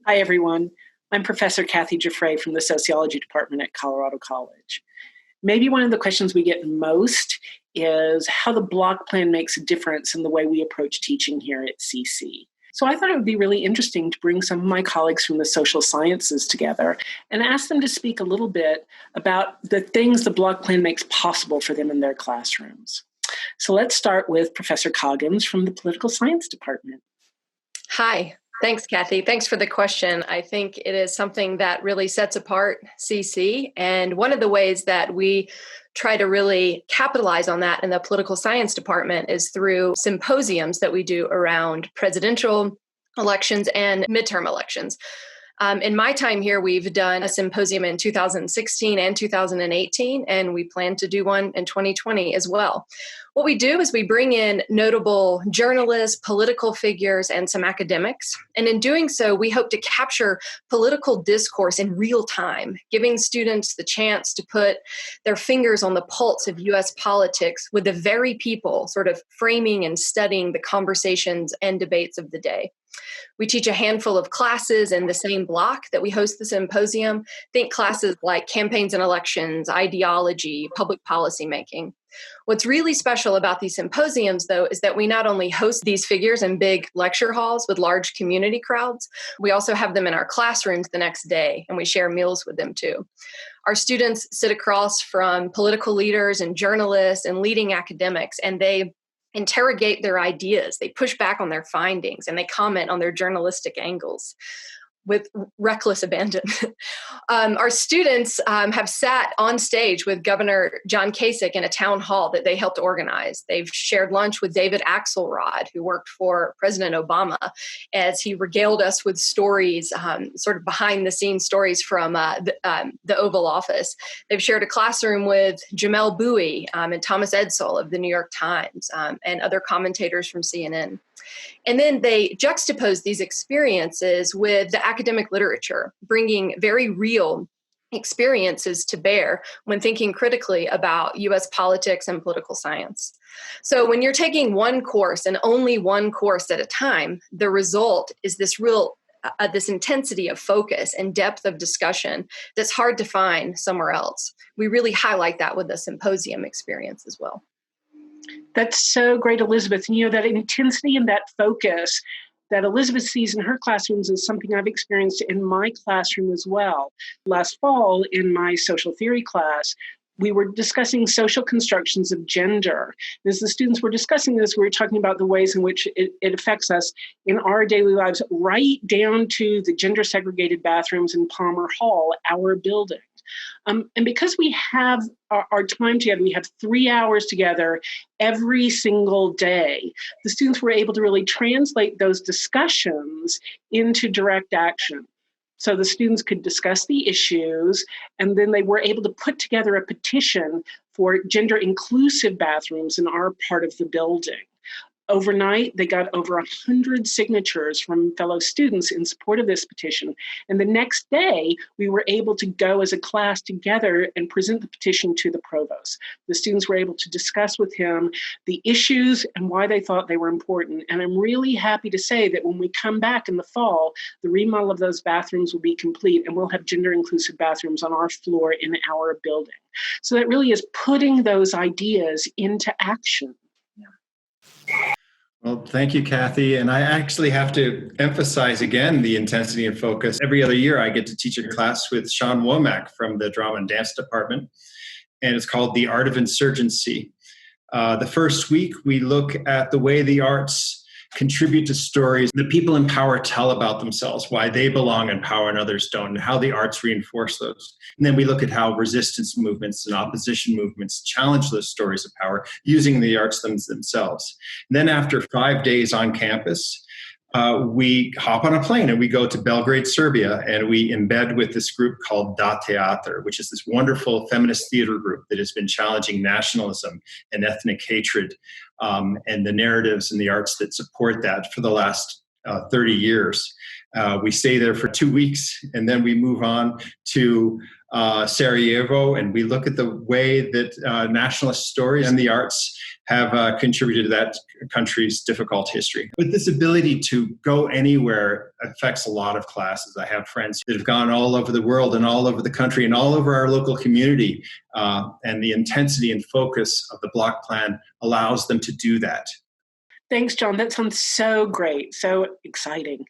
Hi, everyone. I'm Professor Kathy Giuffre from the Sociology Department at Colorado College. Maybe one of the questions we get most is how the block plan makes a difference in the way we approach teaching here at CC. So I thought it would be really interesting to bring some of my colleagues from the social sciences together and ask them to speak a little bit about the things the block plan makes possible for them in their classrooms. So let's start with Professor Coggins from the Political Science Department. Hi. Thanks, Kathy. Thanks for the question. I think it is something that really sets apart CC. And one of the ways that we try to really capitalize on that in the political science department is through symposiums that we do around presidential elections and midterm elections. In my time here, we've done a symposium in 2016 and 2018, and we plan to do one in 2020 as well. What we do is we bring in notable journalists, political figures, and some academics. And in doing so, we hope to capture political discourse in real time, giving students the chance to put their fingers on the pulse of US politics with the very people sort of framing and studying the conversations and debates of the day. We teach a handful of classes in the same block that we host the symposium. Think classes like campaigns and elections, ideology, public policy making. What's really special about these symposiums, though, is that we not only host these figures in big lecture halls with large community crowds, we also have them in our classrooms the next day, and we share meals with them too. Our students sit across from political leaders and journalists and leading academics, and they interrogate their ideas, they push back on their findings, and they comment on their journalistic angles with reckless abandon. Our students have sat on stage with Governor John Kasich in a town hall that they helped organize. They've shared lunch with David Axelrod, who worked for President Obama, as he regaled us with stories, sort of behind the scenes stories from the Oval Office. They've shared a classroom with Jamal and Thomas Edsall of the New York Times and other commentators from CNN. And then they juxtapose these experiences with the academic literature, bringing very real experiences to bear when thinking critically about US politics and political science. So when you're taking one course and only one course at a time, the result is this this intensity of focus and depth of discussion that's hard to find somewhere else. We really highlight that with the symposium experience as well. That's so great, Elizabeth. And that intensity and that focus that Elizabeth sees in her classrooms is something I've experienced in my classroom as well. Last fall, in my social theory class, we were discussing social constructions of gender. As the students were discussing this, we were talking about the ways in which it affects us in our daily lives, right down to the gender-segregated bathrooms in Palmer Hall, our building. And because we have our time together, we have 3 hours together every single day, the students were able to really translate those discussions into direct action. So the students could discuss the issues, and then they were able to put together a petition for gender-inclusive bathrooms in our part of the building. Overnight, they got over 100 signatures from fellow students in support of this petition. And the next day, we were able to go as a class together and present the petition to the provost. The students were able to discuss with him the issues and why they thought they were important. And I'm really happy to say that when we come back in the fall, the remodel of those bathrooms will be complete, and we'll have gender-inclusive bathrooms on our floor in our building. So that really is putting those ideas into action. Well, thank you, Kathy. And I actually have to emphasize again the intensity and focus. Every other year, I get to teach a class with Sean Womack from the Drama and Dance Department, and it's called The Art of Insurgency. The first week, we look at the way the arts contribute to stories that people in power tell about themselves, why they belong in power and others don't, and how the arts reinforce those. And then we look at how resistance movements and opposition movements challenge those stories of power using the arts themselves. And then after 5 days on campus, we hop on a plane and we go to Belgrade, Serbia, and we embed with this group called Da Teatr, which is this wonderful feminist theater group that has been challenging nationalism and ethnic hatred and the narratives and the arts that support that for the last 30 years. We stay there for 2 weeks, and then we move on to Sarajevo, and we look at the way that nationalist stories and the arts have contributed to that country's difficult history. But this ability to go anywhere affects a lot of classes. I have friends that have gone all over the world and all over the country and all over our local community. And the intensity and focus of the block plan allows them to do that. Thanks, John. That sounds so great, so exciting.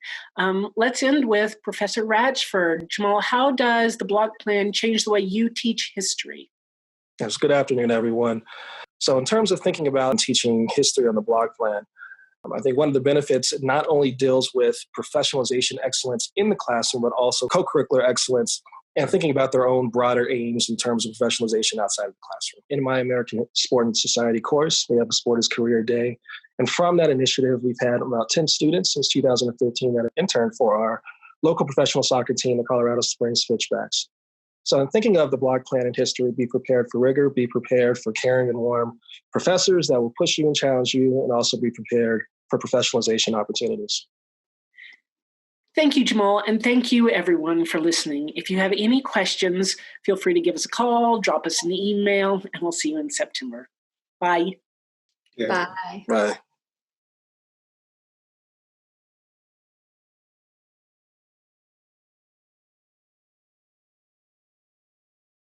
Let's end with Professor Ratchford. Jamal, how does the block plan change the way you teach history? Yes, good afternoon, everyone. So in terms of thinking about teaching history on the block plan, I think one of the benefits not only deals with professionalization excellence in the classroom, but also co-curricular excellence and thinking about their own broader aims in terms of professionalization outside of the classroom. In my American Sport and Society course, we have a Sport is Career Day. And from that initiative, we've had about 10 students since 2015 that have interned for our local professional soccer team, the Colorado Springs Switchbacks. So I'm thinking of the block plan in history, be prepared for rigor, be prepared for caring and warm professors that will push you and challenge you, and also be prepared for professionalization opportunities. Thank you, Jamal, and thank you, everyone, for listening. If you have any questions, feel free to give us a call, drop us an email, and we'll see you in September. Bye. Bye. Bye.